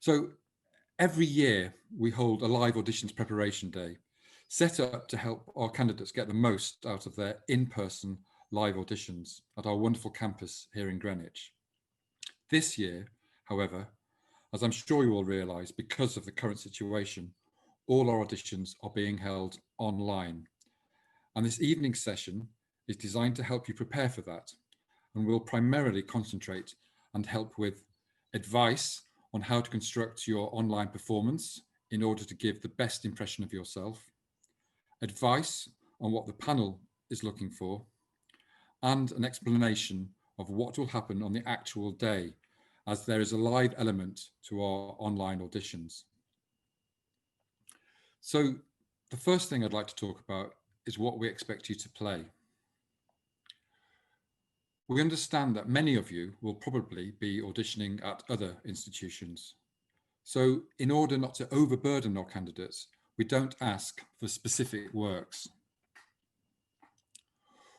So every year we hold a live auditions preparation day, set up to help our candidates get the most out of their in-person live auditions at our wonderful campus here in Greenwich. This year, however, as I'm sure you all realise, because of the current situation, all our auditions are being held online. And this evening session is designed to help you prepare for that, and will primarily concentrate and help with advice on how to construct your online performance in order to give the best impression of yourself, advice on what the panel is looking for, and an explanation of what will happen on the actual day, as there is a live element to our online auditions. So the first thing I'd like to talk about is what we expect you to play. We understand that many of you will probably be auditioning at other institutions. So in order not to overburden our candidates, we don't ask for specific works.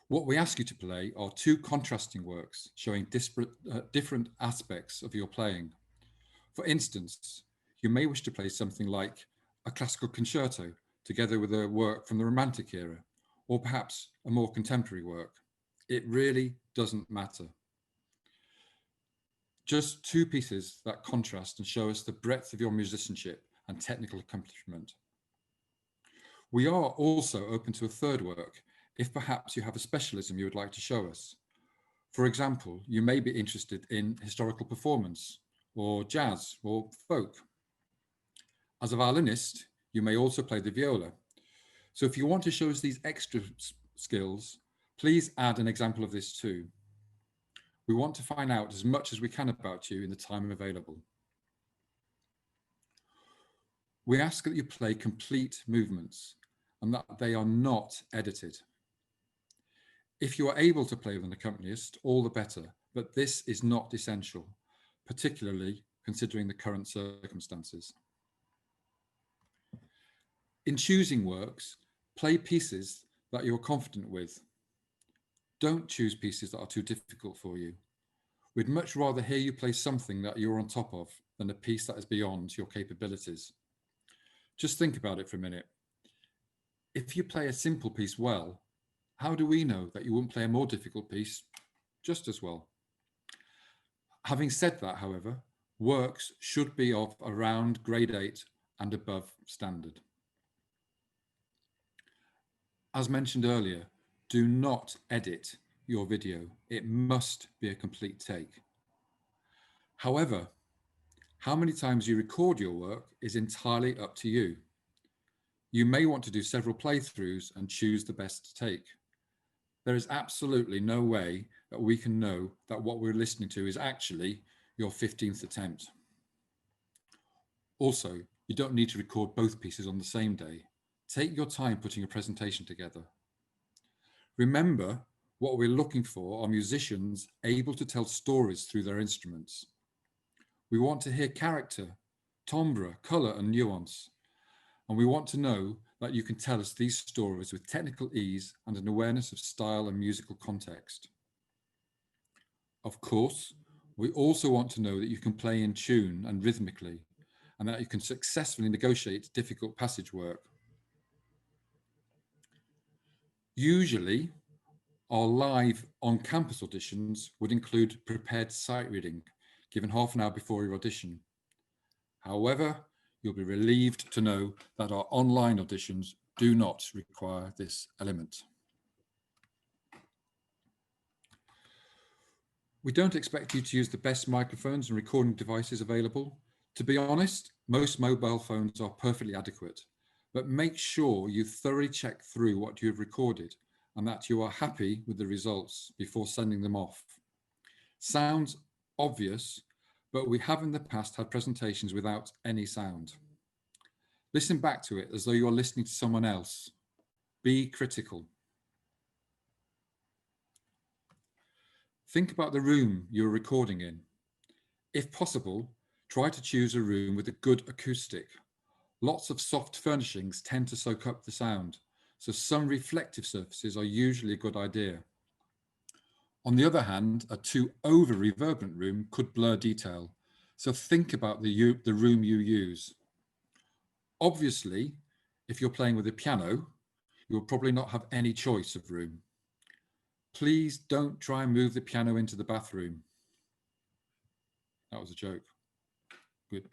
What we ask you to play are two contrasting works showing different aspects of your playing. For instance, you may wish to play something like a classical concerto together with a work from the Romantic era, or perhaps a more contemporary work. It really doesn't matter. Just two pieces that contrast and show us the breadth of your musicianship and technical accomplishment. We are also open to a third work if perhaps you have a specialism you would like to show us. For example, you may be interested in historical performance, or jazz, or folk. As a violinist, you may also play the viola. So if you want to show us these extra skills, please add an example of this too. We want to find out as much as we can about you in the time available. We ask that you play complete movements and that they are not edited. If you are able to play with an accompanist, all the better, but this is not essential, particularly considering the current circumstances. In choosing works, play pieces that you're confident with. Don't choose pieces that are too difficult for you. We'd much rather hear you play something that you're on top of than a piece that is beyond your capabilities. Just think about it for a minute. If you play a simple piece well, how do we know that you won't play a more difficult piece just as well? Having said that, however, works should be of around grade 8 and above standard. As mentioned earlier, do not edit your video. It must be a complete take. However, how many times you record your work is entirely up to you. You may want to do several playthroughs and choose the best take. There is absolutely no way that we can know that what we're listening to is actually your 15th attempt. Also, you don't need to record both pieces on the same day. Take your time putting a presentation together. Remember, what we're looking for are musicians able to tell stories through their instruments. We want to hear character, timbre, colour and nuance. And we want to know that you can tell us these stories with technical ease and an awareness of style and musical context. Of course, we also want to know that you can play in tune and rhythmically, and that you can successfully negotiate difficult passage work. Usually, our live on-campus auditions would include prepared sight reading, given half an hour before your audition. However, you'll be relieved to know that our online auditions do not require this element. We don't expect you to use the best microphones and recording devices available. To be honest, most mobile phones are perfectly adequate, but make sure you thoroughly check through what you have recorded and that you are happy with the results before sending them off. Sounds obvious, but we have in the past had presentations without any sound. Listen back to it as though you're listening to someone else. Be critical. Think about the room you're recording in. If possible, try to choose a room with a good acoustic. Lots of soft furnishings tend to soak up the sound, so some reflective surfaces are usually a good idea. On the other hand, a too over-reverberant room could blur detail, So think about the room you use. Obviously, if you're playing with a piano, you'll probably not have any choice of room. Please don't try and move the piano into the bathroom. That was a joke. Good.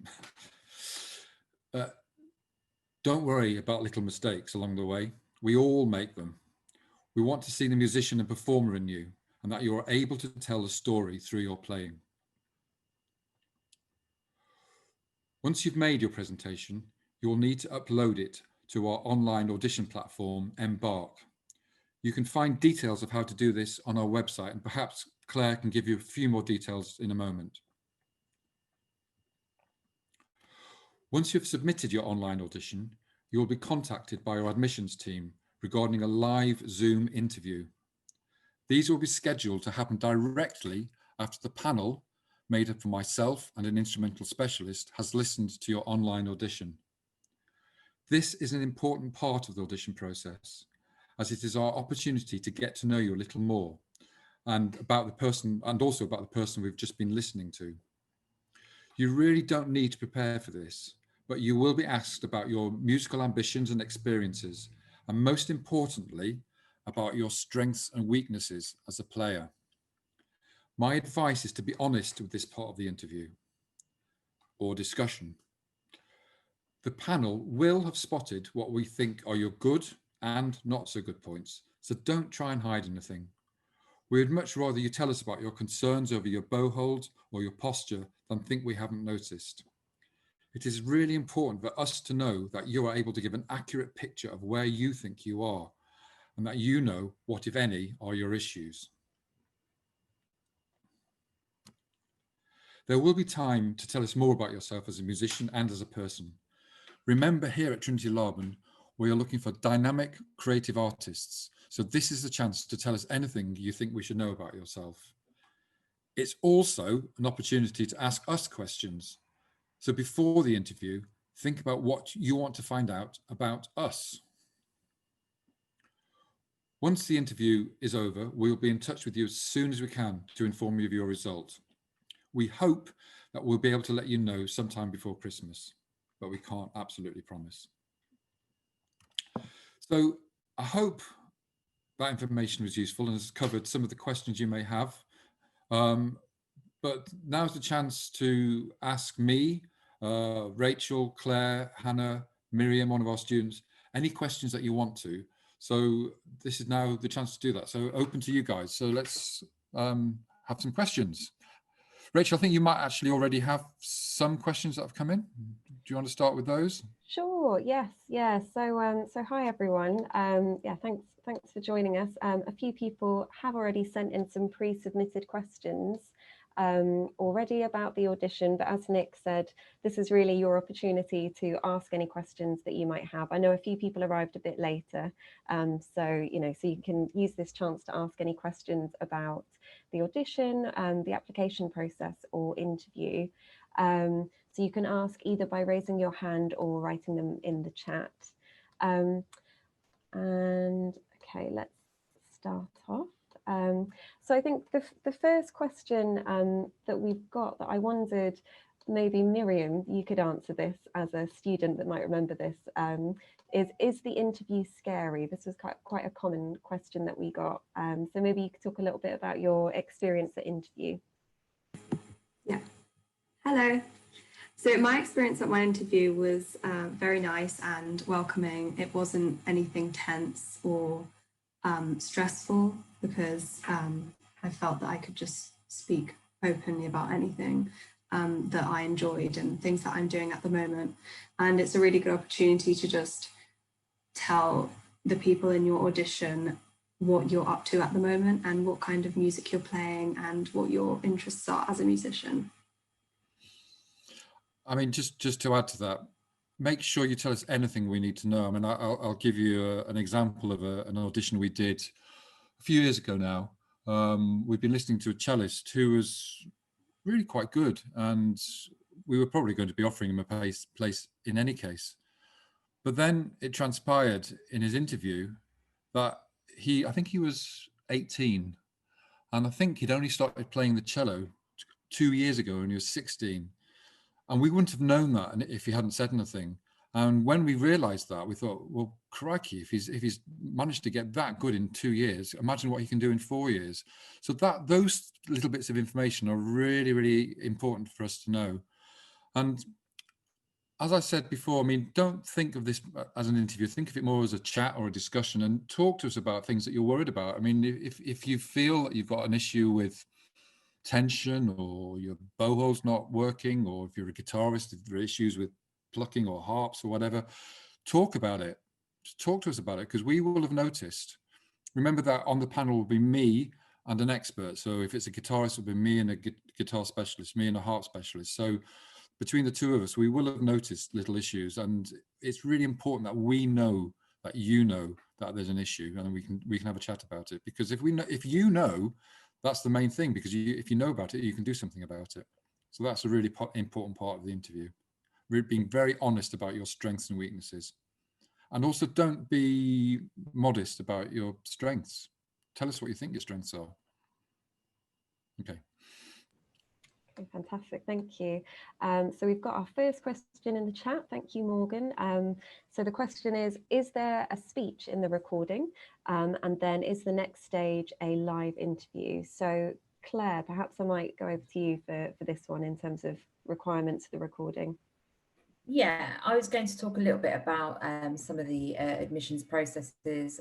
Don't worry about little mistakes along the way. We all make them. We want to see the musician and performer in you, and that you are able to tell a story through your playing. Once you've made your presentation, you will need to upload it to our online audition platform, Embark. You can find details of how to do this on our website, and perhaps Claire can give you a few more details in a moment. Once you've submitted your online audition, you will be contacted by our admissions team regarding a live Zoom interview. These will be scheduled to happen directly after the panel, made up of myself and an instrumental specialist, has listened to your online audition. This is an important part of the audition process, as it is our opportunity to get to know you a little more and about the person, and also about the person we've just been listening to. You really don't need to prepare for this, but you will be asked about your musical ambitions and experiences, and most importantly, about your strengths and weaknesses as a player. My advice is to be honest with this part of the interview or discussion. The panel will have spotted what we think are your good and not so good points, so don't try and hide anything. We would much rather you tell us about your concerns over your bow hold or your posture than think we haven't noticed. It is really important for us to know that you are able to give an accurate picture of where you think you are, and that you know what, if any, are your issues. There will be time to tell us more about yourself as a musician and as a person. Remember, here at Trinity Laban, we are looking for dynamic, creative artists. So this is the chance to tell us anything you think we should know about yourself. It's also an opportunity to ask us questions. So before the interview, think about what you want to find out about us. Once the interview is over, we'll be in touch with you as soon as we can to inform you of your result. We hope that we'll be able to let you know sometime before Christmas, but we can't absolutely promise. So I hope that information was useful and has covered some of the questions you may have. But now's the chance to ask me, Rachel, Claire, Hannah, Miriam, one of our students, any questions that you want to. So this is now the chance to do that. So open to you guys. So let's have some questions. Rachel, I think you might actually already have some questions that have come in. Do you want to start with those? Sure. Yes. Yeah. So hi everyone. Yeah. Thanks for joining us. A few people have already sent in some pre-submitted questions already about the audition, but as Nic said, this is really your opportunity to ask any questions that you might have. I know a few people arrived a bit later, so you can use this chance to ask any questions about the audition, the application process or interview. So you can ask either by raising your hand or writing them in the chat. And okay, let's start off. So I think the first question that we've got, that I wondered, maybe Miriam, you could answer this as a student that might remember this, is the interview scary? This was quite a common question that we got. So maybe you could talk a little bit about your experience at interview. Yeah. Hello. So my experience at my interview was very nice and welcoming. It wasn't anything tense or stressful, because I felt that I could just speak openly about anything that I enjoyed and things that I'm doing at the moment. And it's a really good opportunity to just tell the people in your audition what you're up to at the moment and what kind of music you're playing and what your interests are as a musician. I mean, just to add to that, make sure you tell us anything we need to know. I mean, I'll give you an example of an audition we did a few years ago now. We've been listening to a cellist who was really quite good, and we were probably going to be offering him a place in any case. But then it transpired in his interview that I think he was 18, and I think he'd only started playing the cello 2 years ago, and he was 16. And we wouldn't have known that if he hadn't said anything. And when we realized that, we thought, well, crikey, if he's managed to get that good in 2 years, imagine what he can do in 4 years. So those little bits of information are really, really important for us to know. And as I said before, I mean, don't think of this as an interview. Think of it more as a chat or a discussion, and talk to us about things that you're worried about. I mean, if you feel that you've got an issue with tension, or your bowhole's not working, or if you're a guitarist, if there are issues with plucking or harps or whatever, talk about it. Talk to us about it, because we will have noticed. Remember that on the panel will be me and an expert. So if it's a guitarist, it'll be me and a guitar specialist, me and a harp specialist. So between the two of us, we will have noticed little issues, and it's really important that we know that you know that there's an issue, and we can have a chat about it. Because if you know, that's the main thing. Because if you know about it, you can do something about it. So that's a really important part of the interview. Being very honest about your strengths and weaknesses, and also don't be modest about your strengths. Tell us what you think your strengths are. Okay. Okay, fantastic, thank you. So we've got our first question in the chat. Thank you, Morgan. So the question is there a speech in the recording? And then is the next stage a live interview? So Claire, perhaps I might go over to you for this one in terms of requirements for the recording. Yeah, I was going to talk a little bit about some of the admissions processes.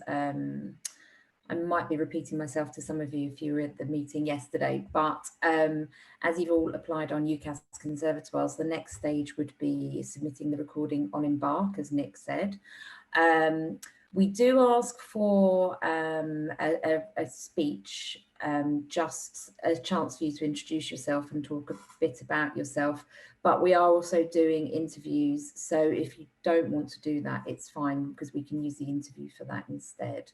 I might be repeating myself to some of you if you were at the meeting yesterday, but as you've all applied on UCAS Conservatoires, the next stage would be submitting the recording on Embark, as Nick said. We do ask for a speech, just a chance for you to introduce yourself and talk a bit about yourself, but we are also doing interviews. So if you don't want to do that, it's fine, because we can use the interview for that instead.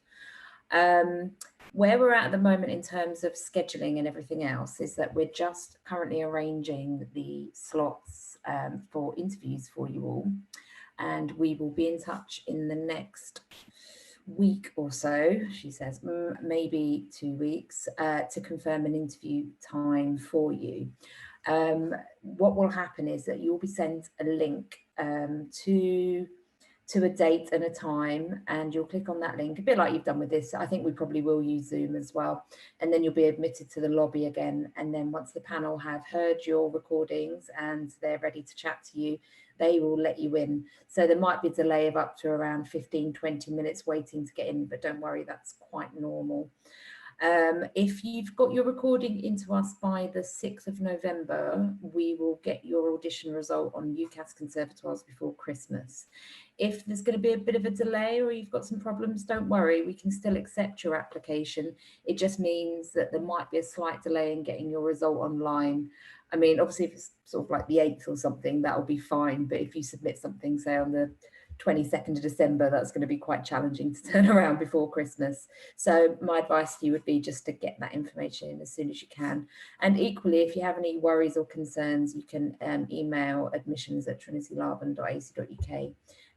Where we're at the moment in terms of scheduling and everything else is that we're just currently arranging the slots for interviews for you all, and we will be in touch in the next week or so, she says, maybe 2 weeks, to confirm an interview time for you. What will happen is that you'll be sent a link to a date and a time, and you'll click on that link, a bit like you've done with this. I think we probably will use Zoom as well, and then you'll be admitted to the lobby again. And then once the panel have heard your recordings and they're ready to chat to you, they will let you in. So there might be a delay of up to around 15-20 minutes waiting to get in, but don't worry, that's quite normal. If you've got your recording into us by the 6th of November, we will get your audition result on UCAS Conservatoires before Christmas. If there's going to be a bit of a delay or you've got some problems, don't worry, we can still accept your application. It just means that there might be a slight delay in getting your result online. I mean, obviously, if it's sort of like the 8th or something, that'll be fine. But if you submit something, say, on the 22nd of December, that's going to be quite challenging to turn around before Christmas. So my advice to you would be just to get that information in as soon as you can. And equally, if you have any worries or concerns, you can email admissions@trinitylaban.ac.uk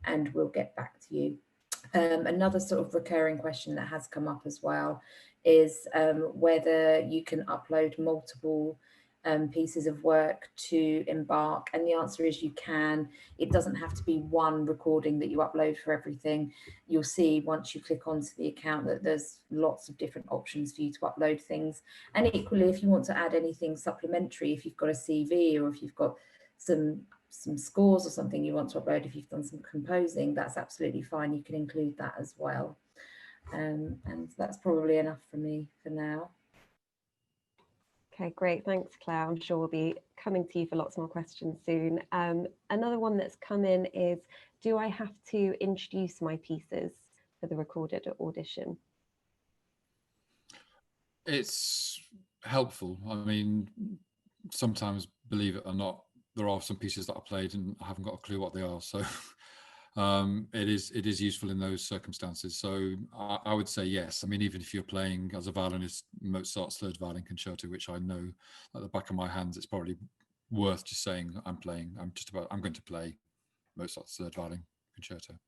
and we'll get back to you. Another sort of recurring question that has come up as well is whether you can upload multiple pieces of work to Embark, and the answer is you can. It doesn't have to be one recording that you upload for everything. You'll see once you click onto the account that there's lots of different options for you to upload things. And equally, if you want to add anything supplementary, if you've got a CV or if you've got some scores or something you want to upload, if you've done some composing, that's absolutely fine. You can include that as well. And that's probably enough for me for now. Okay, great. Thanks, Claire. I'm sure we'll be coming to you for lots more questions soon. Another one that's come in is, do I have to introduce my pieces for the recorded audition? It's helpful. I mean, sometimes, believe it or not, there are some pieces that I played and I haven't got a clue what they are. So it is useful in those circumstances. So I would say yes. I mean, even if you're playing as a violinist Mozart's Third Violin Concerto, which I know at the back of my hands, it's probably worth just saying I'm going to play Mozart's Third Violin Concerto.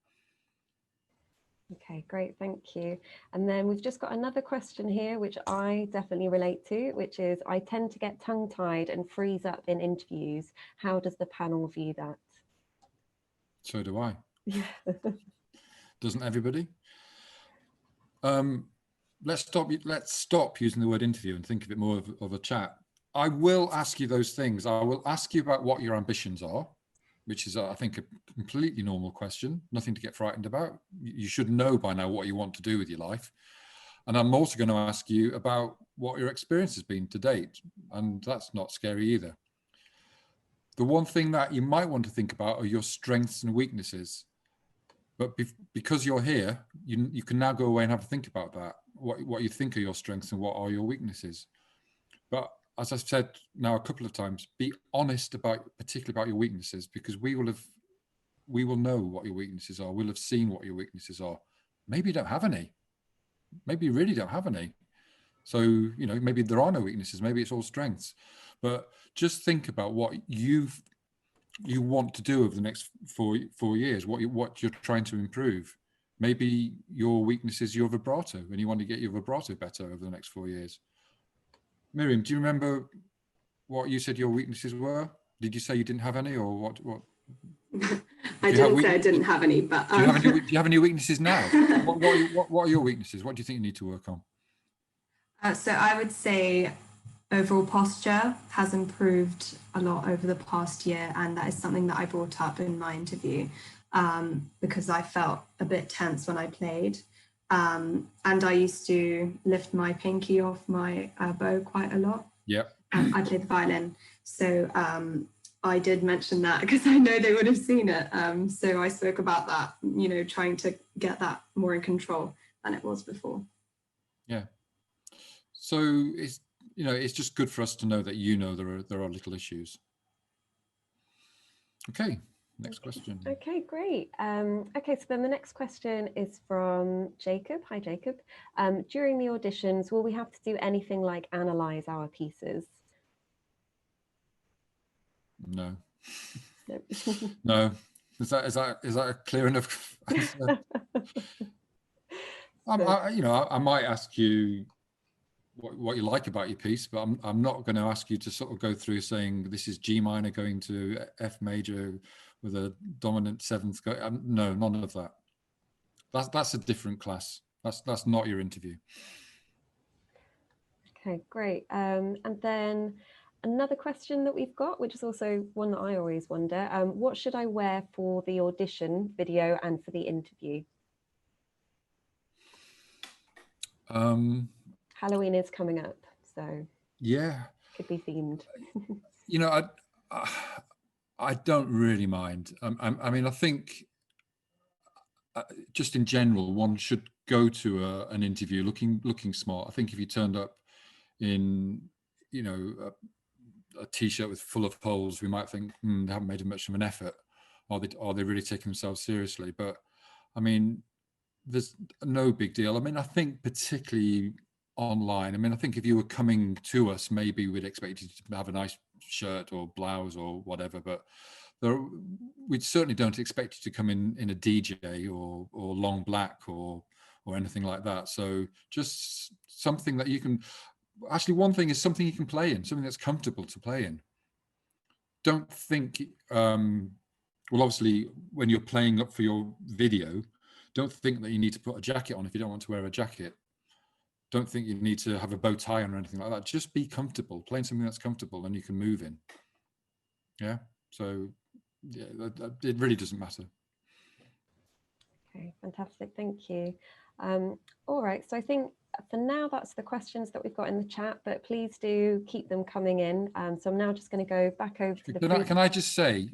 Okay, great, thank you. And then we've just got another question here, which I definitely relate to, which is, I tend to get tongue-tied and freeze up in interviews. How does the panel view that? So do I. Yeah. Doesn't everybody? Let's stop using the word interview and think of it more of a chat. I will ask you those things. I will ask you about what your ambitions are, which is, I think, a completely normal question, nothing to get frightened about. You should know by now what you want to do with your life. And I'm also going to ask you about what your experience has been to date, and that's not scary either. The one thing that you might want to think about are your strengths and weaknesses. But because you're here, you can now go away and have a think about that, what you think are your strengths and what are your weaknesses. But as I've said now a couple of times, be honest particularly about your weaknesses, because we will know what your weaknesses are. We'll have seen what your weaknesses are. Maybe you don't have any. Maybe you really don't have any. So, maybe there are no weaknesses. Maybe it's all strengths. But just think about what you want to do over the next 4 years, what you're trying to improve. Maybe your weakness is your vibrato and you want to get your vibrato better over the next 4 years. Miriam, do you remember what you said your weaknesses were? Did you say you didn't have any, or what? I didn't say I didn't have any, but do you have any weaknesses now? What are your weaknesses? What do you think you need to work on? So I would say overall posture has improved a lot over the past year, and that is something that I brought up in my interview because I felt a bit tense when I played, and I used to lift my pinky off my bow quite a lot. Yep. I played the violin, so I did mention that because I know they would have seen it. So I spoke about that, trying to get that more in control than it was before. Yeah. So it's just good for us to know that there are little issues. Okay, next question. Okay, great. Okay, so then the next question is from Jacob. Hi, Jacob. During the auditions, will we have to do anything like analyze our pieces? No. No. No. Is that a clear enough answer? I might ask you what you like about your piece, but I'm not going to ask you to sort of go through saying this is G minor going to F major with a dominant seventh. No, none of that. That's a different class. That's not your interview. Okay, great. And then another question that we've got, which is also one that I always wonder, what should I wear for the audition video and for the interview? Halloween is coming up, so yeah, could be themed. I don't really mind. I mean, I think just in general, one should go to an interview looking smart. I think if you turned up in, a t-shirt with full of holes, we might think they haven't made much of an effort. Are they really taking themselves seriously? But I mean, there's no big deal. I mean, I think particularly online. I mean, I think if you were coming to us, maybe we'd expect you to have a nice shirt or blouse or whatever. But we certainly don't expect you to come in a DJ or long black or anything like that. So just something that you can. Actually, one thing is something you can play in, something that's comfortable to play in. Don't think. Well, obviously, when you're playing up for your video, don't think that you need to put a jacket on if you don't want to wear a jacket. Don't think you need to have a bow tie on or anything like that. Just be comfortable, playing something that's comfortable and you can move in. Yeah. So yeah, it really doesn't matter. Okay, fantastic. Thank you. All right. So I think for now, that's the questions that we've got in the chat, but please do keep them coming in. So I'm now just going to go back over to the. Can I just say,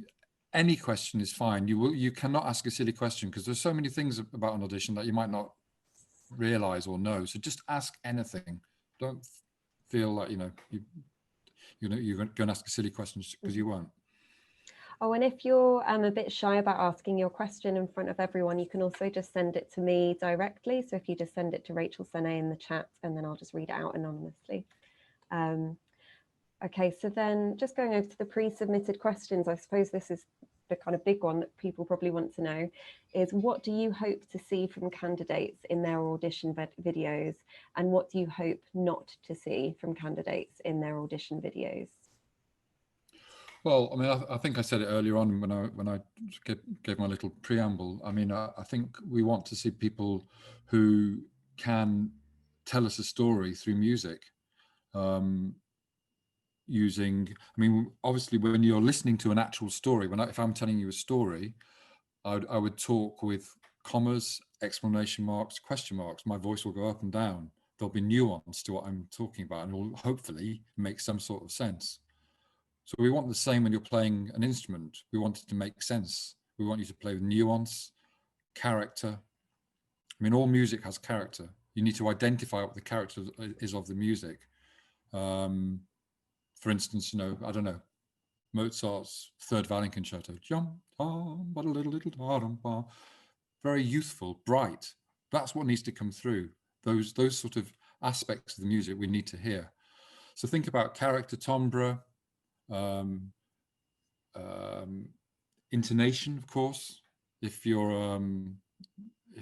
any question is fine. You cannot ask a silly question because there's so many things about an audition that you might not realize or know. So just ask anything. Don't feel like you're going to ask a silly question because you won't. Oh, and if you're a bit shy about asking your question in front of everyone, you can also just send it to me directly. So if you just send it to Rachel Sené in the chat, and then I'll just read it out anonymously. Okay, so then just going over to the pre-submitted questions, I suppose this is the kind of big one that people probably want to know is, what do you hope to see from candidates in their audition videos, and what do you hope not to see from candidates in their audition videos? Well, I mean, I think I said it earlier on when I gave my little preamble. I mean, I think we want to see people who can tell us a story through music. Using, I mean, obviously, when you're listening to an actual story, if I'm telling you a story, I would talk with commas, exclamation marks, question marks. My voice will go up and down. There'll be nuance to what I'm talking about, and it will hopefully make some sort of sense. So we want the same when you're playing an instrument. We want it to make sense. We want you to play with nuance, character. I mean, all music has character. You need to identify what the character is of the music. For instance, I don't know, Mozart's Third Violin Concerto. Very youthful, bright. That's what needs to come through. Those sort of aspects of the music we need to hear. So think about character, timbre, intonation, of course. If you're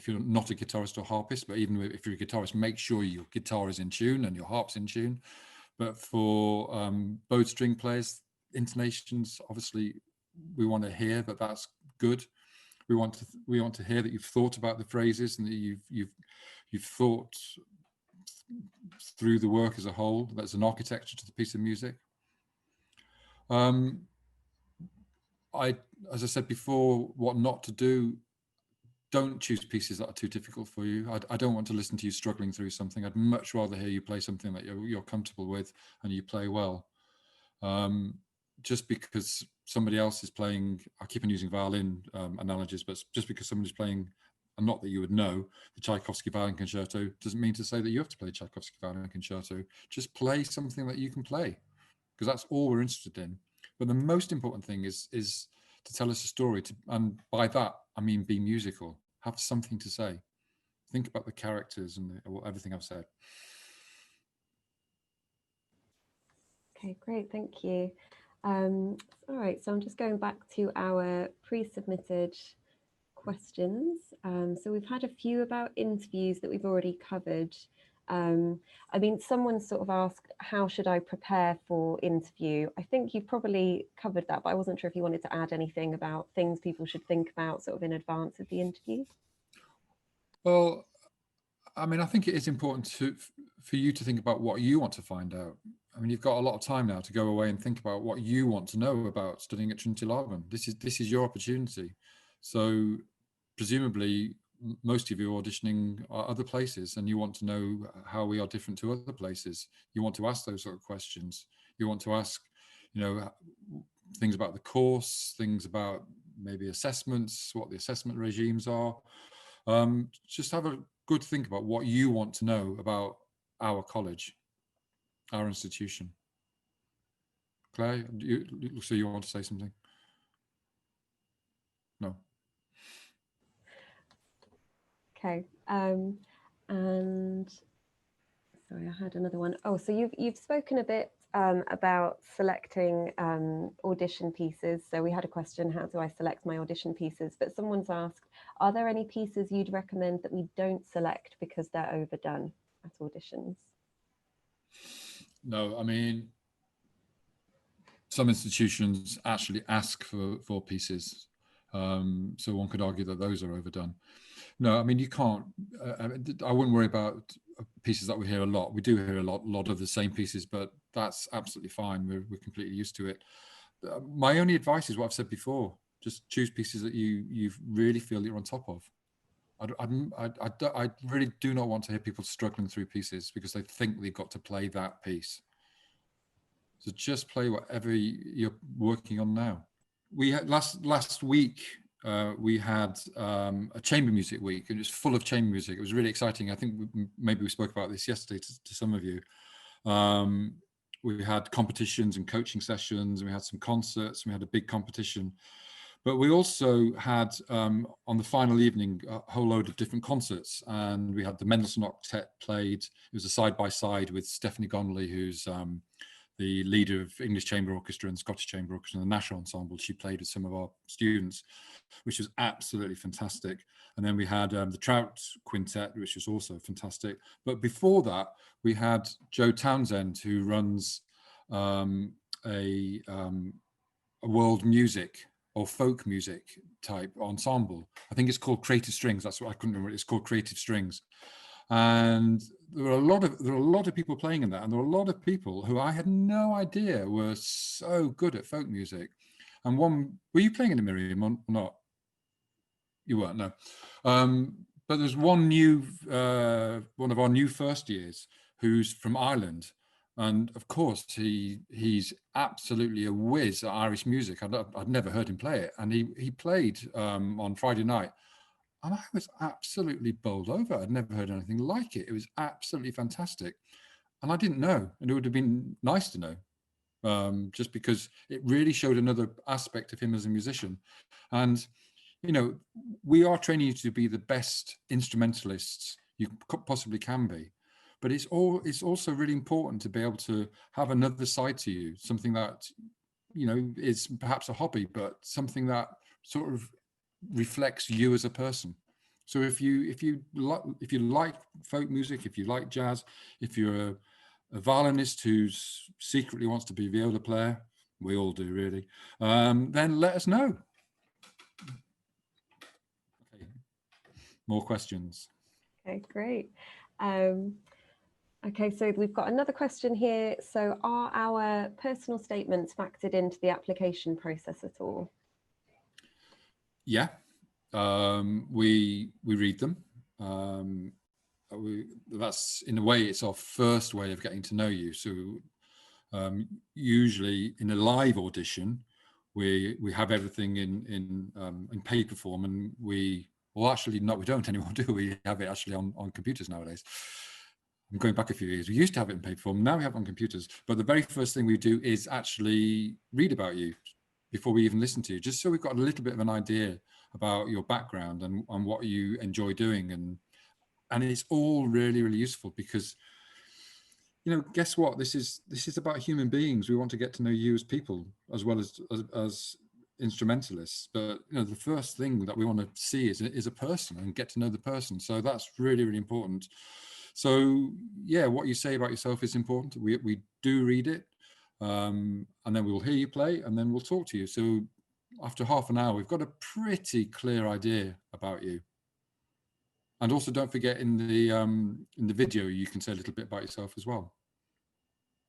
not a guitarist or harpist, but even if you're a guitarist, make sure your guitar is in tune and your harp's in tune. But for bowed string players, intonations, obviously, we want to hear that that's good. We want to hear that you've thought about the phrases and that you've thought through the work as a whole. There's an architecture to the piece of music. As I said before, what not to do. Don't choose pieces that are too difficult for you. I don't want to listen to you struggling through something. I'd much rather hear you play something that you're comfortable with and you play well. Just because somebody else is playing, I keep on using violin analogies, but just because somebody's playing, and not that you would know, the Tchaikovsky Violin Concerto doesn't mean to say that you have to play Tchaikovsky Violin Concerto. Just play something that you can play, because that's all we're interested in. But the most important thing is to tell us a story, and by that I mean be musical, have something to say, think about the characters and everything I've said. Okay, great, thank you. All right, so I'm just going back to our pre-submitted questions. So we've had a few about interviews that we've already covered. I mean, someone sort of asked, how should I prepare for interview? I think you probably covered that, but I wasn't sure if you wanted to add anything about things people should think about sort of in advance of the interview. Well, I mean, I think it is important for you to think about what you want to find out. I mean, you've got a lot of time now to go away and think about what you want to know about studying at Trinity Laban. This is your opportunity. So presumably most of you are auditioning at other places, and you want to know how we are different to other places. You want to ask those sort of questions. You want to ask, things about the course, things about maybe assessments, what the assessment regimes are. Just have a good think about what you want to know about our college, our institution. Claire, so you want to say something? No. Okay, and sorry, I had another one. Oh, so you've spoken a bit about selecting audition pieces. So we had a question, how do I select my audition pieces? But someone's asked, are there any pieces you'd recommend that we don't select because they're overdone at auditions? No, I mean, some institutions actually ask for pieces. So one could argue that those are overdone. No, I mean, you can't, I wouldn't worry about pieces that we hear a lot. We do hear a lot of the same pieces, but that's absolutely fine. We're completely used to it. My only advice is what I've said before. Just choose pieces that you really feel that you're on top of. I really do not want to hear people struggling through pieces because they think they've got to play that piece. So just play whatever you're working on now. We had last week, we had a chamber music week, and it was full of chamber music. It was really exciting. I think maybe we spoke about this yesterday to some of you. We had competitions and coaching sessions, and we had some concerts, and we had a big competition. But we also had, on the final evening, a whole load of different concerts. And we had the Mendelssohn Octet played. It was a side-by-side with Stephanie Gonley, who's the leader of English Chamber Orchestra and Scottish Chamber Orchestra and the National Ensemble. She played with some of our students, which was absolutely fantastic. And then we had the Trout Quintet, which was also fantastic. But before that, we had Joe Townsend, who runs a world music or folk music type ensemble. I think it's called Creative Strings. That's what I couldn't remember. It's called Creative Strings. And there were a lot of people playing in that, and there were a lot of people who I had no idea were so good at folk music. And one, were you playing in it, Miriam, or not? You weren't, no. But there's one of our new first years who's from Ireland, and of course he's absolutely a whiz at Irish music. I'd never heard him play it, and he played on Friday night. And I was absolutely bowled over. I'd never heard anything like it. It was absolutely fantastic. And I didn't know, and it would have been nice to know, just because it really showed another aspect of him as a musician. And, you know, we are training you to be the best instrumentalists you possibly can be. But it's also really important to be able to have another side to you, something that, you know, is perhaps a hobby, but something that sort of reflects you as a person. So if you like folk music, if you like jazz, if you're a violinist who secretly wants to be a viola player, we all do really, then let us know. Okay. More questions. Okay, great. Okay, so we've got another question here. So are our personal statements factored into the application process at all? Yeah, we read them. That's, in a way, it's our first way of getting to know you. So usually in a live audition, we have everything in paper form, and we don't anymore, do we? Have it actually on computers nowadays. I'm going back a few years. We used to have it in paper form. Now we have it on computers. But the very first thing we do is actually read about you before we even listen to you, just so we've got a little bit of an idea about your background and what you enjoy doing. And it's all really, really useful because, you know, guess what? This is about human beings. We want to get to know you as people as well as instrumentalists. But, you know, the first thing that we want to see is a person and get to know the person. So that's really, really important. So yeah, what you say about yourself is important. We do read it, and then we'll hear you play, and then we'll talk to you. So after half an hour, we've got a pretty clear idea about you. And also, don't forget, in the video, you can say a little bit about yourself as well.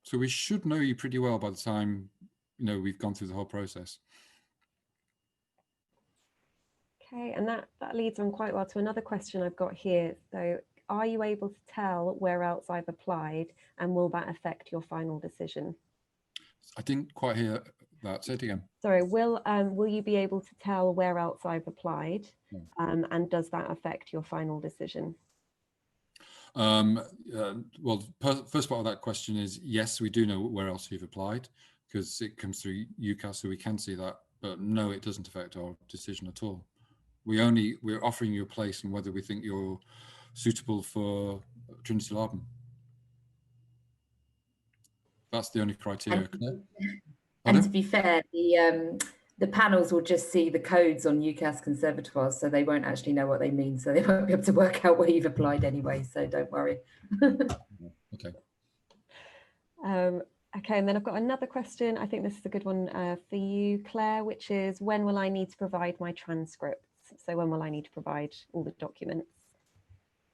So we should know you pretty well by the time, you know, we've gone through the whole process. Okay, and that leads on quite well to another question I've got here. So, are you able to tell where else I've applied, and will that affect your final decision? I didn't quite hear that. Say it again. Sorry, will you be able to tell where else I've applied, and does that affect your final decision? Well, first part of that question is yes, we do know where else you've applied because it comes through UCAS, so we can see that. But no, it doesn't affect our decision at all. We're offering you a place and whether we think you're suitable for Trinity Laban. That's the only criteria. And to be fair, the panels will just see the codes on UCAS conservatoires, so they won't actually know what they mean, so they won't be able to work out where you've applied anyway, so don't worry. Okay. Okay, and then I've got another question. I think this is a good one for you, Claire, which is, when will I need to provide my transcripts? So when will I need to provide all the documents?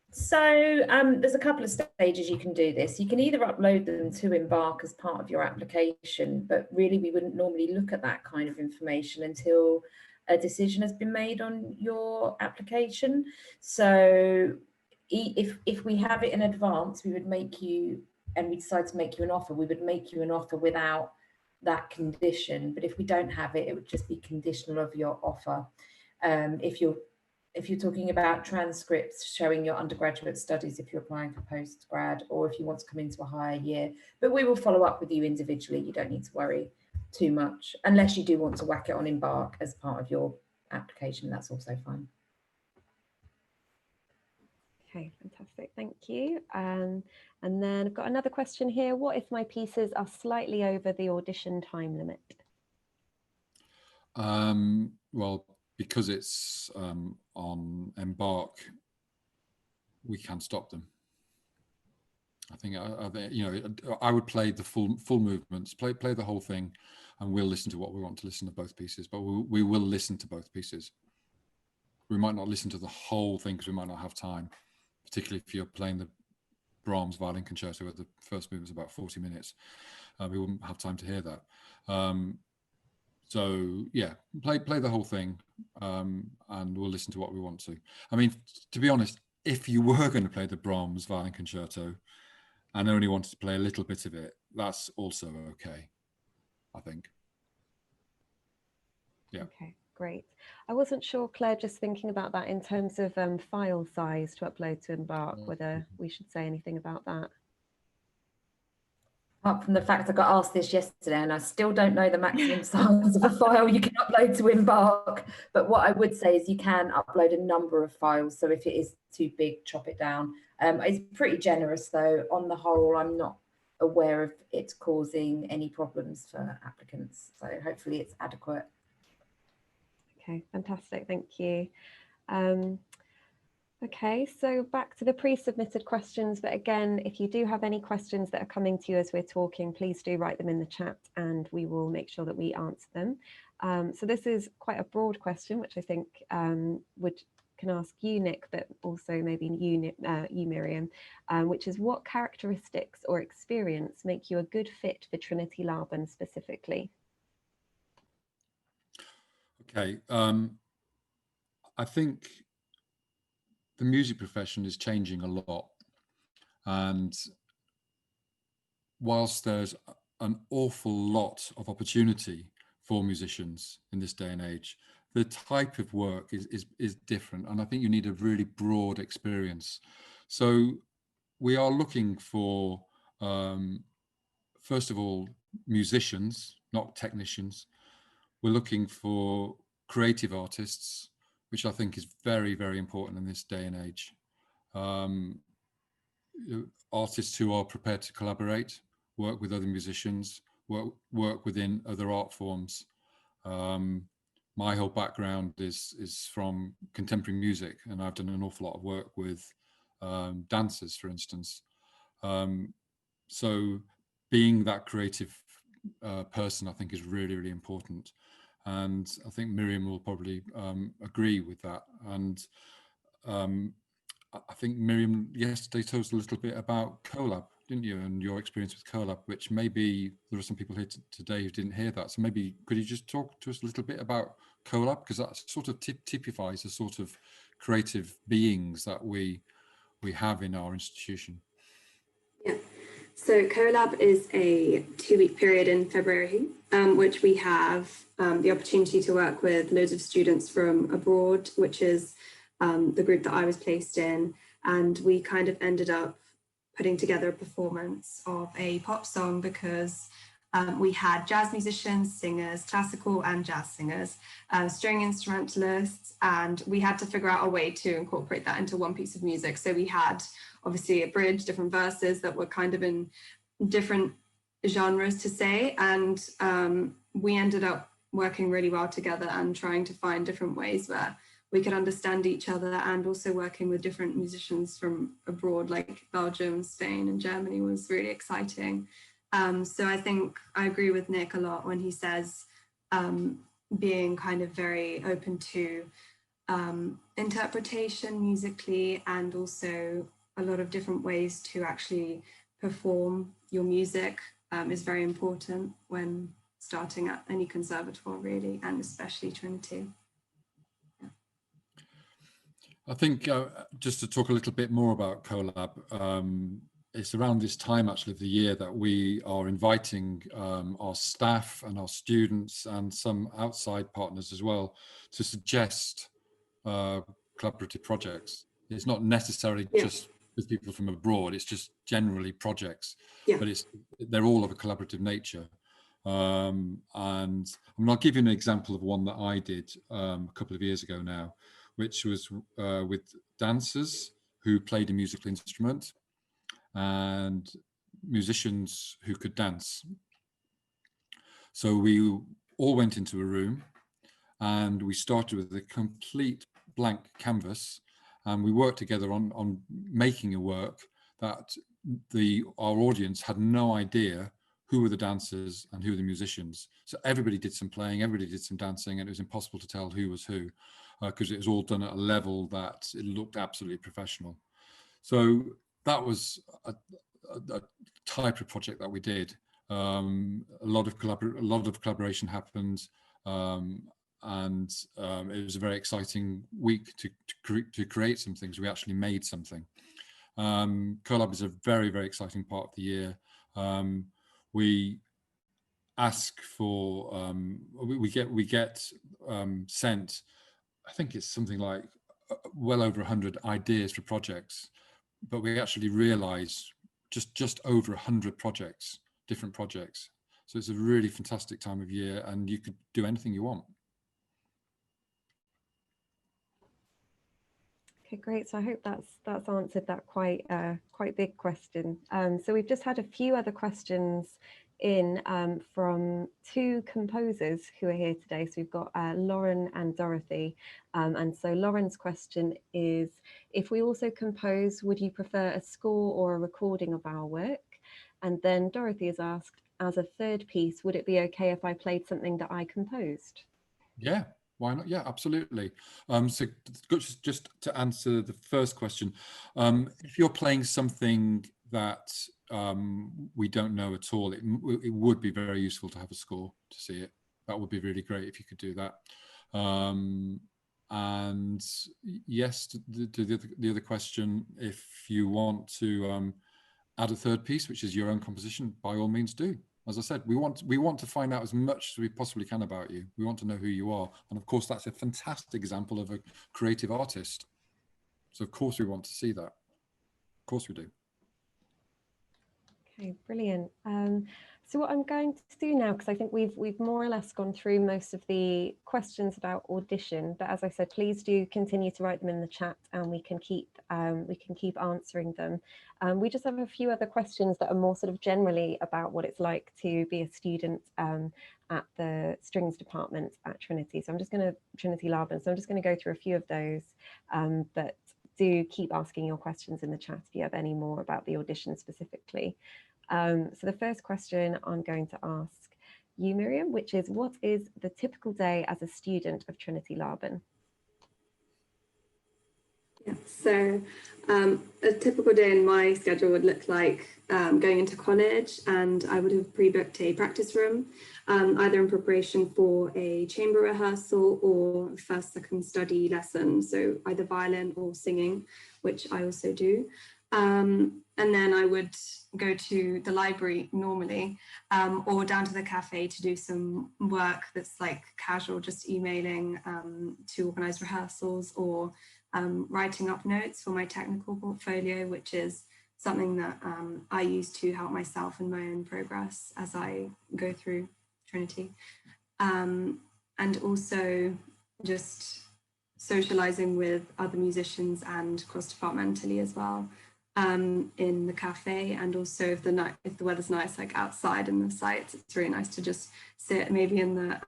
So there's a couple of stages you can do this. You can either upload them to Embark as part of your application, but really we wouldn't normally look at that kind of information until a decision has been made on your application. So if we have it in advance, we would make you, and we decide to make you an offer, we would make you an offer without that condition. But if we don't have it, it would just be conditional of your offer. If you're talking about transcripts showing your undergraduate studies, if you're applying for postgrad, or if you want to come into a higher year, but we will follow up with you individually. You don't need to worry too much, unless you do want to whack it on Embark as part of your application. That's also fine. Okay, fantastic, thank you. And then I've got another question here. What if my pieces are slightly over the audition time limit? Well, because it's on Embark, we can stop them. I think I would play the full movements, play the whole thing, and we'll listen to what we want to listen to both pieces. But we will listen to both pieces. We might not listen to the whole thing because we might not have time, particularly if you're playing the Brahms violin concerto where the first movement's about 40 minutes. We wouldn't have time to hear that. So yeah, play the whole thing, and we'll listen to what we want to. I mean, to be honest, if you were going to play the Brahms violin concerto and only wanted to play a little bit of it, that's also okay, I think. Yeah. Okay, great. I wasn't sure, Claire, just thinking about that in terms of file size to upload to Embark, whether we should say anything about that. Apart from the fact I got asked this yesterday and I still don't know the maximum size of a file you can upload to Embark. But what I would say is you can upload a number of files. So if it is too big, chop it down. It's pretty generous though. On the whole, I'm not aware of it causing any problems for applicants. So hopefully it's adequate. Okay, fantastic, thank you. Okay, so back to the pre-submitted questions, but again, if you do have any questions that are coming to you as we're talking, please do write them in the chat and we will make sure that we answer them. So this is quite a broad question, which I think can ask you, Nic, but also maybe you, Miriam, which is what characteristics or experience make you a good fit for Trinity Laban specifically? Okay, I think the music profession is changing a lot, and whilst there's an awful lot of opportunity for musicians in this day and age, the type of work is different, and I think you need a really broad experience. So we are looking for, first of all, musicians, not technicians. We're looking for creative artists, which I think is very, very important in this day and age. Artists who are prepared to collaborate, work with other musicians, work within other art forms. My whole background is from contemporary music, and I've done an awful lot of work with dancers, for instance. So being that creative person, I think, is really, really important. And I think Miriam will probably agree with that. And I think Miriam yesterday told us a little bit about Colab, didn't you, and your experience with Colab, which maybe there are some people here today who didn't hear that. So maybe could you just talk to us a little bit about Colab, because that sort of typifies the sort of creative beings that we have in our institution. Yeah. So CoLab is a 2-week period in February, which we have the opportunity to work with loads of students from abroad, which is the group that I was placed in. And we kind of ended up putting together a performance of a pop song because we had jazz musicians, singers, classical and jazz singers, string instrumentalists, and we had to figure out a way to incorporate that into one piece of music. So we had obviously a bridge, different verses that were kind of in different genres to say, and we ended up working really well together and trying to find different ways where we could understand each other, and also working with different musicians from abroad, like Belgium, Spain and Germany, was really exciting. So I think I agree with Nic a lot when he says being kind of very open to interpretation musically, and also a lot of different ways to actually perform your music is very important when starting at any conservatoire, really, and especially Trinity. Yeah. I think just to talk a little bit more about CoLab, it's around this time actually of the year that we are inviting our staff and our students and some outside partners as well to suggest collaborative projects. It's not necessarily just with people from abroad, it's just generally projects, but they're all of a collaborative nature. And I'll give you an example of one that I did a couple of years ago now, which was with dancers who played a musical instrument and musicians who could dance. So we all went into a room and we started with a complete blank canvas, and we worked together on making a work that our audience had no idea who were the dancers and who were the musicians. So everybody did some playing, everybody did some dancing, and it was impossible to tell who was who, because it was all done at a level that it looked absolutely professional. So that was a type of project that we did. A lot of collaboration happened, and it was a very exciting week to create some things. We actually made something. Collab is a very, very exciting part of the year. We ask for, we get sent, I think it's something like well over 100 ideas for projects, but we actually realize just over 100 projects, different projects. So it's a really fantastic time of year, and you could do anything you want. Okay, great. So I hope that's answered that quite big question. So we've just had a few other questions in from two composers who are here today. So we've got Lauren and Dorothy. And so Lauren's question is, if we also compose, would you prefer a score or a recording of our work? And then Dorothy has asked, as a third piece, would it be okay if I played something that I composed? Yeah. Why not? Yeah, absolutely. So just to answer the first question, if you're playing something that we don't know at all, it would be very useful to have a score to see it. That would be really great if you could do that. And yes, to the other question, if you want to add a third piece, which is your own composition, by all means do. As I said, we want to find out as much as we possibly can about you. We want to know who you are. And of course, that's a fantastic example of a creative artist. So of course we want to see that. Of course we do. Okay, brilliant. So what I'm going to do now, because I think we've more or less gone through most of the questions about Audition, but as I said, please do continue to write them in the chat, and we can keep answering them. We just have a few other questions that are more sort of generally about what it's like to be a student at the strings department at Trinity. So I'm just going to Trinity Laban. So I'm just going to go through a few of those, but do keep asking your questions in the chat if you have any more about the audition specifically. So the first question I'm going to ask you, Miriam, which is, what is the typical day as a student of Trinity Laban? Yeah, so a typical day in my schedule would look like going into college, and I would have pre-booked a practice room, either in preparation for a chamber rehearsal or first, second study lesson, so either violin or singing, which I also do. And then I would go to the library normally, or down to the cafe to do some work that's like casual, just emailing to organise rehearsals, or writing up notes for my technical portfolio, which is something that I use to help myself in my own progress as I go through Trinity. And also just socialising with other musicians and cross-departmentally as well. In the cafe, and also if the weather's nice, like outside in the sites, it's really nice to just sit maybe in the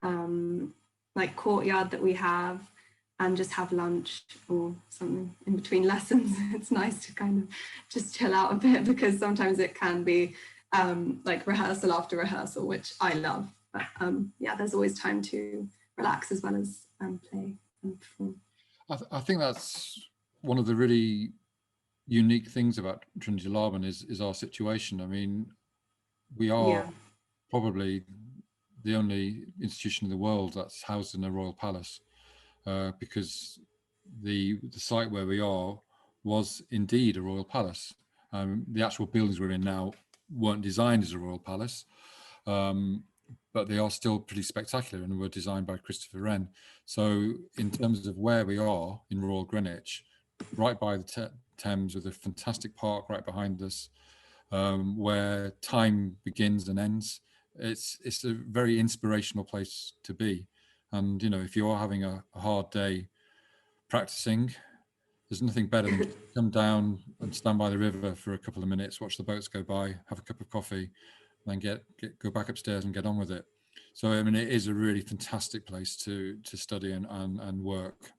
like courtyard that we have and just have lunch or something in between lessons. It's nice to kind of just chill out a bit, because sometimes it can be like rehearsal after rehearsal, which I love, but yeah, there's always time to relax as well as play and perform. I think that's one of the really unique things about Trinity Laban is our situation. I mean, we are probably the only institution in the world that's housed in a royal palace, because the site where we are was indeed a royal palace. The actual buildings we're in now weren't designed as a royal palace, but they are still pretty spectacular and were designed by Christopher Wren. So in terms of where we are in Royal Greenwich, right by the Thames, with a fantastic park right behind us, where time begins and ends. It's a very inspirational place to be. And, you know, if you are having a hard day practicing, There's nothing better than come down and stand by the river for a couple of minutes, watch the boats go by, have a cup of coffee, then go back upstairs and get on with it. So I mean, it is a really fantastic place to study and work.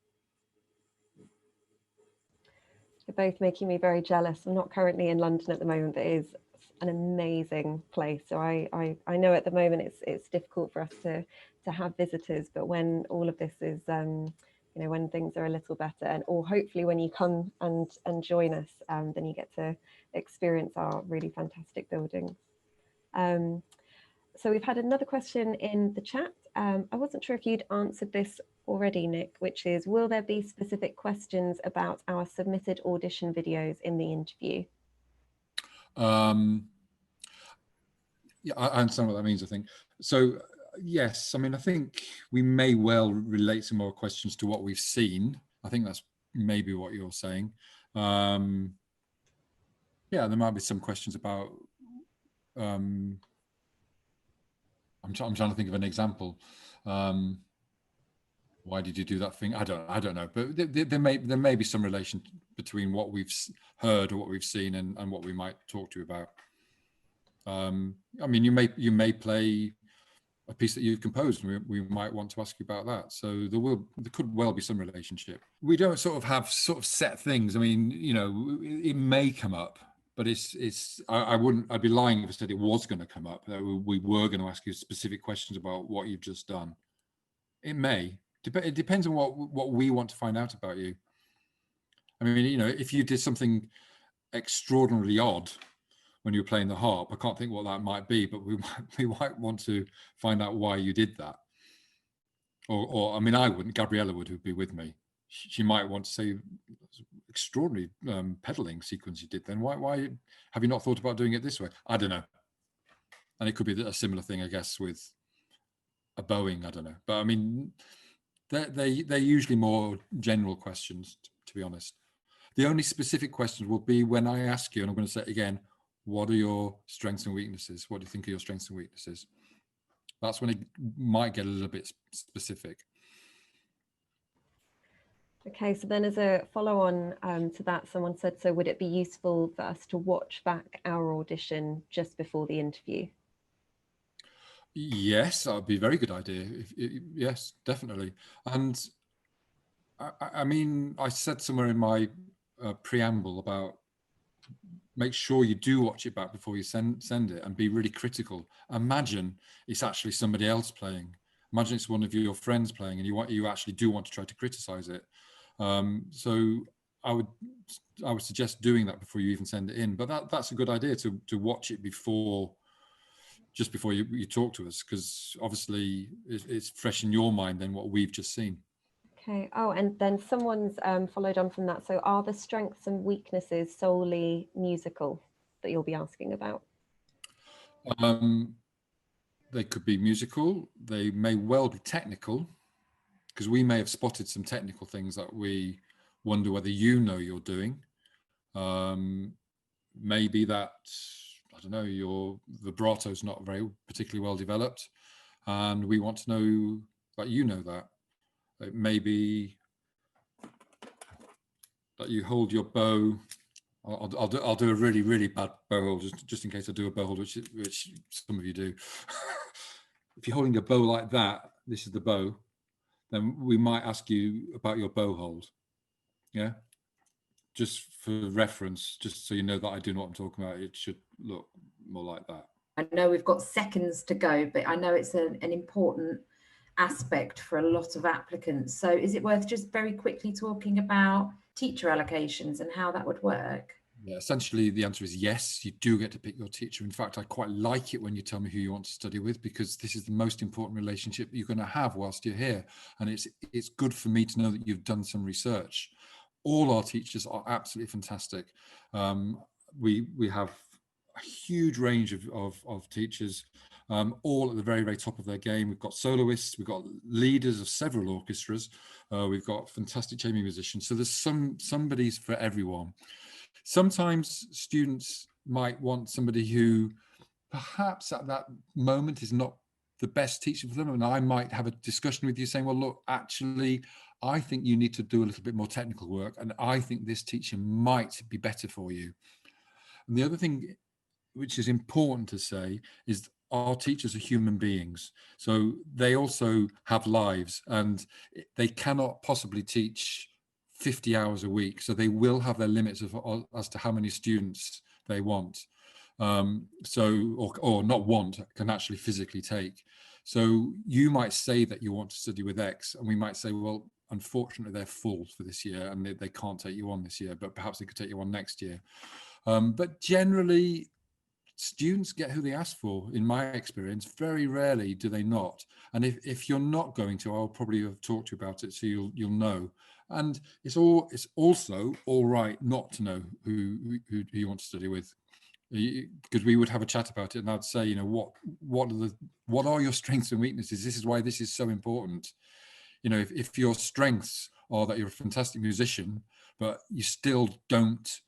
You're both making me very jealous. I'm not currently in London at the moment, but it is an amazing place. So I know at the moment it's difficult for us to have visitors, but when all of this is you know, when things are a little better, and or hopefully when you come and join us, then you get to experience our really fantastic buildings. So we've had another question in the chat. I wasn't sure if you'd answered this already, Nic, which is, will there be specific questions about our submitted audition videos in the interview? Yeah, I understand what that means, I think. So yes, I mean, I think we may well relate some more questions to what we've seen. I think that's maybe what you're saying. Yeah, there might be some questions about, I'm trying to think of an example. Why did you do that thing? I don't know, but there may be some relation between what we've heard or what we've seen and what we might talk to you about. I mean, you may play a piece that you've composed, and we might want to ask you about that. So there could well be some relationship. We don't sort of have set things. I mean, you know, it may come up, but I'd be lying if I said it was going to come up, that we were going to ask you specific questions about what you've just done. It may. It depends on what we want to find out about you. I mean, you know, if you did something extraordinarily odd when you were playing the harp, I can't think what that might be, but we might want to find out why you did that. Or I mean, I wouldn't. Gabriella would, who'd be with me. She might want to say, extraordinary pedaling sequence you did. Then why have you not thought about doing it this way? I don't know. And it could be a similar thing, I guess, with a bowing. I don't know, but I mean, they're usually more general questions, to be honest. The only specific questions will be when I ask you, and I'm going to say it again, what are your strengths and weaknesses? What do you think are your strengths and weaknesses? That's when it might get a little bit specific. Okay, so then as a follow-on to that, someone said, so would it be useful for us to watch back our audition just before the interview? Yes, that would be a very good idea. Yes, definitely. And I mean, I said somewhere in my preamble about make sure you do watch it back before you send it, and be really critical. Imagine it's actually somebody else playing. Imagine it's one of your friends playing, and you actually do want to try to criticize it. So I would suggest doing that before you even send it in. But that's a good idea to watch it just before you talk to us, because obviously it's fresh in your mind than what we've just seen. Okay. Oh, and then someone's followed on from that. So are the strengths and weaknesses solely musical that you'll be asking about? They could be musical. They may well be technical, because we may have spotted some technical things that we wonder whether you know you're doing. Maybe that, I don't know, your vibrato's not very particularly well developed, and we want to know that you know that. It may be that you hold your bow. I'll do a really, really bad bow hold, just in case I do a bow hold, which some of you do. If you're holding a bow like that, this is the bow, then we might ask you about your bow hold. Yeah, just for reference, just so you know that I do know what I'm talking about. It should look more like that. I know we've got seconds to go, but I know it's an important aspect for a lot of applicants. So is it worth just very quickly talking about teacher allocations and how that would work? Yeah, essentially the answer is yes, you do get to pick your teacher. In fact, I quite like it when you tell me who you want to study with, because this is the most important relationship you're going to have whilst you're here. And it's good for me to know that you've done some research. All our teachers are absolutely fantastic. We have a huge range of teachers, all at the very, very top of their game. We've got soloists, we've got leaders of several orchestras, we've got fantastic chamber musicians. So there's somebody's for everyone. Sometimes students might want somebody who perhaps at that moment is not the best teacher for them, and I might have a discussion with you saying, well, look, actually, I think you need to do a little bit more technical work, and I think this teacher might be better for you. And the other thing which is important to say is our teachers are human beings. So they also have lives, and they cannot possibly teach 50 hours a week. So they will have their limits as to how many students they want. Or not want, can actually physically take. So you might say that you want to study with X, and we might say, well, unfortunately, they're full for this year and they can't take you on this year, but perhaps they could take you on next year. But generally, students get who they ask for, in my experience. Very rarely do they not. And if you're not going to, I'll probably have talked to you about it, so you'll know. And it's also all right not to know who you want to study with, because we would have a chat about it, and I'd say, you know, what are your strengths and weaknesses? This is why this is so important. You know, if your strengths are that you're a fantastic musician, but you still don't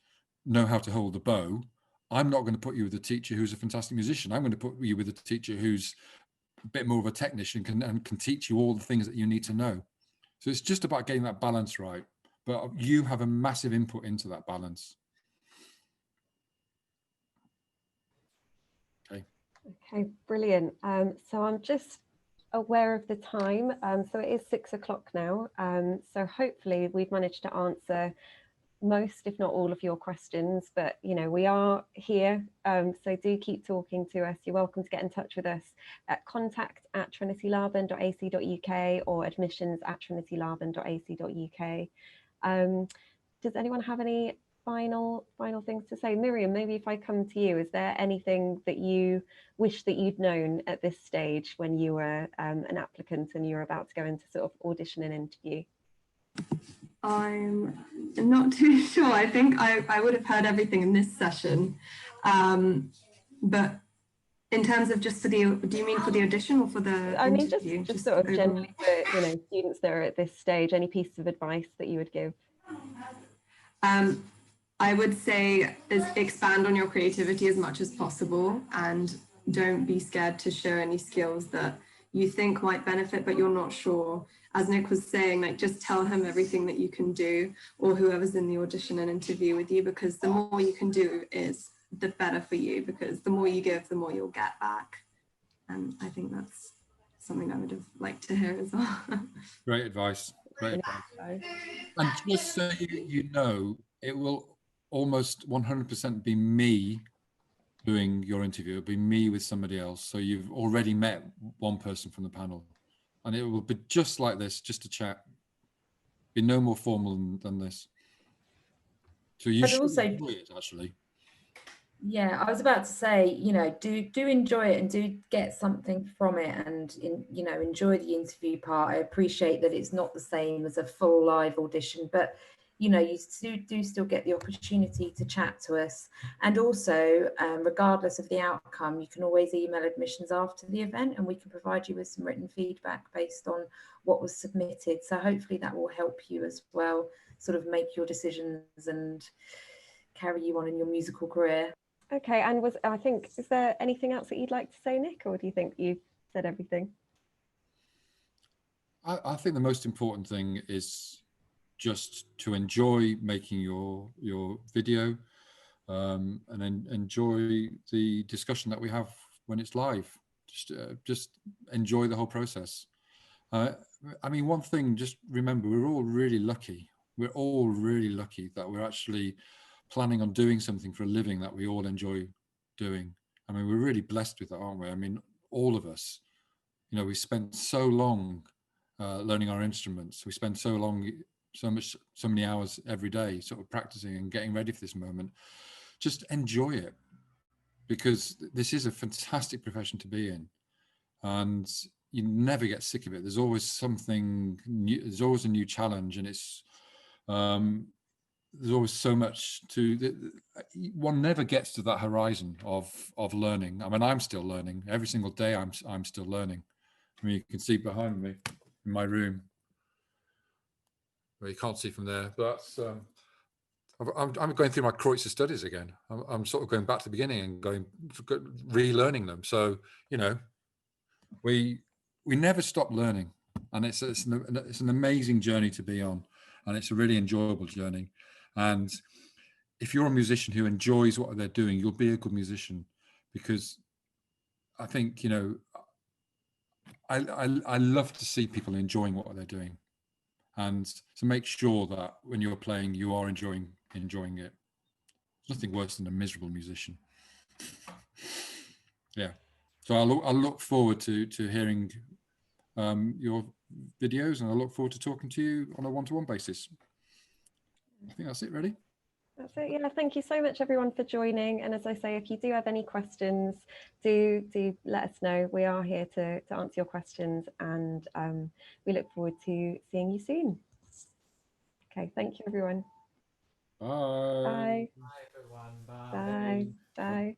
know how to hold the bow, I'm not going to put you with a teacher who's a fantastic musician. I'm going to put you with a teacher who's a bit more of a technician and can teach you all the things that you need to know. So it's just about getting that balance right. But you have a massive input into that balance. Okay, brilliant. So I'm just aware of the time. So it is 6 o'clock now. So hopefully we've managed to answer most, if not all, of your questions, but you know, we are here, so do keep talking to us. You're welcome to get in touch with us at contact@trinitylaban.ac.uk or admissions@trinitylaban.ac.uk. Does anyone have any final things to say? Miriam, maybe if I come to you, is there anything that you wish that you'd known at this stage when you were an applicant and you were about to go into sort of audition and interview? I'm not too sure. I think I would have heard everything in this session. But in terms of just for the, do you mean for the audition or for the I mean, interview? just sort of overall, generally for, you know, students that are at this stage, any pieces of advice that you would give? I would say expand on your creativity as much as possible, and don't be scared to show any skills that you think might benefit, but you're not sure. As Nic was saying, like, just tell him everything that you can do, or whoever's in the audition and interview with you, because the more you can do is the better for you, because the more you give, the more you'll get back. And I think that's something I would have liked to hear as well. Great advice. Great advice. And just so you know, it will almost 100% be me doing your interview. It'll be me with somebody else. So you've already met one person from the panel, and it will be just like this, just a chat. Be no more formal than this. So you should also enjoy it, actually. Yeah, I was about to say, you know, do enjoy it and do get something from it, and you know, enjoy the interview part. I appreciate that it's not the same as a full live audition, but you know, you do still get the opportunity to chat to us. And also, regardless of the outcome, you can always email admissions after the event, and we can provide you with some written feedback based on what was submitted. So hopefully that will help you as well, sort of make your decisions and carry you on in your musical career. Okay, and I think, is there anything else that you'd like to say, Nic, or do you think you've said everything? I think the most important thing is just to enjoy making your video, and then enjoy the discussion that we have when it's live. Just enjoy the whole process. I mean, one thing, just remember, we're all really lucky. We're all really lucky that we're actually planning on doing something for a living that we all enjoy doing. I mean, we're really blessed with that, aren't we? I mean, all of us, you know, we spent so long learning our instruments. We spend so many hours every day sort of practicing and getting ready for this moment. Just enjoy it, because this is a fantastic profession to be in, and you never get sick of it. There's always something new, there's always a new challenge, and it's there's always so much one never gets to that horizon of learning. I mean, I'm still learning every single day. I'm still learning. I mean, you can see behind me in my room. Well, you can't see from there, but I'm going through my Kreutzer studies again. I'm sort of going back to the beginning and relearning them. So, you know, we never stop learning, and it's an amazing journey to be on, and it's a really enjoyable journey. And if you're a musician who enjoys what they're doing, you'll be a good musician, because I think, you know, I love to see people enjoying what they're doing, and to make sure that when you're playing, you are enjoying it. There's nothing worse than a miserable musician. Yeah. So I look forward to hearing your videos, and I look forward to talking to you on a one-to-one basis. I think that's it, really. That's it. Yeah, thank you so much, everyone, for joining. And as I say, if you do have any questions, do let us know. We are here to answer your questions, and we look forward to seeing you soon. Okay, thank you, everyone. Bye. Bye. Bye, everyone. Bye. Bye. Bye.